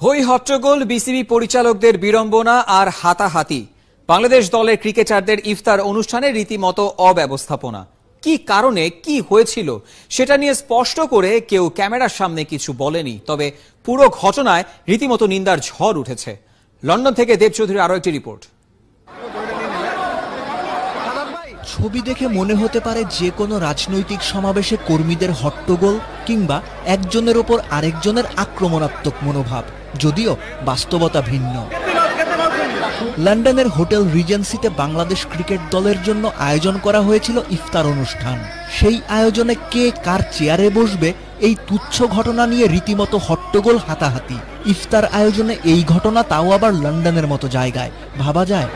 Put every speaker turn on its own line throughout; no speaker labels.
হই হট্টগোল বিসিবি পরিচালকদের বিড়ম্বনা আর হাতাহাতি। বাংলাদেশ দলের ক্রিকেটারদের ইফতার অনুষ্ঠানে রীতিমতো অব্যবস্থাপনা। কি কারণে কি হয়েছিল সেটা নিয়ে স্পষ্ট করে কেউ ক্যামেরার সামনে কিছু বলেনি, তবে পুরো ঘটনায় রীতিমতো নিন্দার ঝড় উঠেছে। লন্ডন থেকে দেব চৌধুরীর আরো একটি রিপোর্ট।
ছবি দেখে মনে হতে পারে যে কোনো রাজনৈতিক সমাবেশে কর্মীদের হট্টগোল কিংবা একজনের ওপর আরেকজনের আক্রমণাত্মক মনোভাব, যদিও বাস্তবতা ভিন্ন। লন্ডনের হোটেল রিজেন্সিতে বাংলাদেশ ক্রিকেট দলের জন্য আয়োজন করা হয়েছিল ইফতার অনুষ্ঠান। সেই আয়োজনে কে কার চেয়ারে বসবে এই তুচ্ছ ঘটনা নিয়ে রীতিমতো হট্টগোল হাতাহাতি। ইফতার আয়োজনে এই ঘটনা, তাও আবার লন্ডনের মতো জায়গায়। ভাবা যায়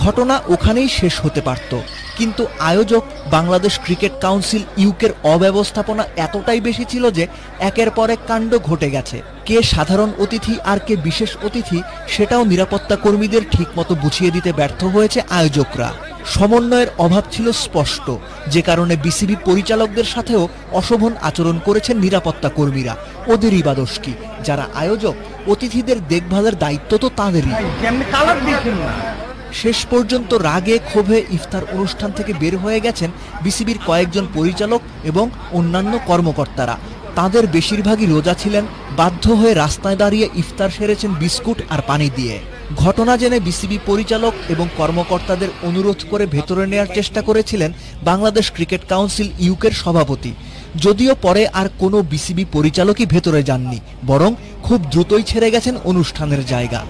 ঘটনা ওখানেই শেষ হতে পারত, কিন্তু আয়োজক বাংলাদেশ ক্রিকেট কাউন্সিল ইউকের অব্যবস্থাপনা এতটাই বেশি ছিল যে একের পর এক কাণ্ড ঘটে গেছে। কে সাধারণ অতিথি আর কে বিশেষ অতিথি সেটাও নিরাপত্তা কর্মীদের ঠিকমতো বুঝিয়ে দিতে ব্যর্থ হয়েছে আয়োজকরা। সমন্বয়ের অভাব ছিল স্পষ্ট, যে কারণে বিসিবি পরিচালকদের সাথেও অশোভন আচরণ করেছেন নিরাপত্তা কর্মীরা। ওদেরই বা দোষ কি? যারা আয়োজক, অতিথিদের দেখভালের দায়িত্ব তো তাদেরই। শেষ পর্যন্ত রাগে ক্ষোভে ইফতার অনুষ্ঠান থেকে বের হয়ে গেছেন বিসিবির কয়েকজন পরিচালক এবং অন্যান্য কর্মকর্তারা। তাদের বেশিরভাগই রোজা ছিলেন, বাধ্য হয়ে রাস্তায় দাঁড়িয়ে ইফতার সেরেছেন বিস্কুট আর পানি দিয়ে। ঘটনা জেনে বিসিবি পরিচালক এবং কর্মকর্তাদের অনুরোধ করে ভেতরে নেয়ার চেষ্টা করেছিলেন বাংলাদেশ ক্রিকেট কাউন্সিল ইউকের সভাপতি, যদিও পরে আর কোনো বিসিবি পরিচালকই ভেতরে যাননি, বরং খুব দ্রুতই ছেড়ে গেছেন অনুষ্ঠানের জায়গা।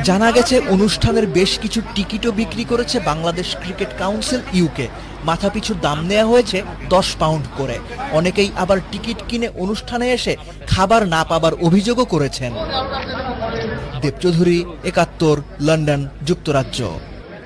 জানা গেছে অনুষ্ঠানের বেশ কিছু টিকিটও বিক্রি করেছে বাংলাদেশ ক্রিকেট কাউন্সিল ইউকে। মাথাপিছু দাম নেওয়া হয়েছে 10 পাউন্ড করে। অনেকেই আবার টিকিট কিনে অনুষ্ঠানে এসে খাবার না পাবার অভিযোগও করেছেন। দেব চৌধুরী, ৭১, লন্ডন, যুক্তরাজ্য।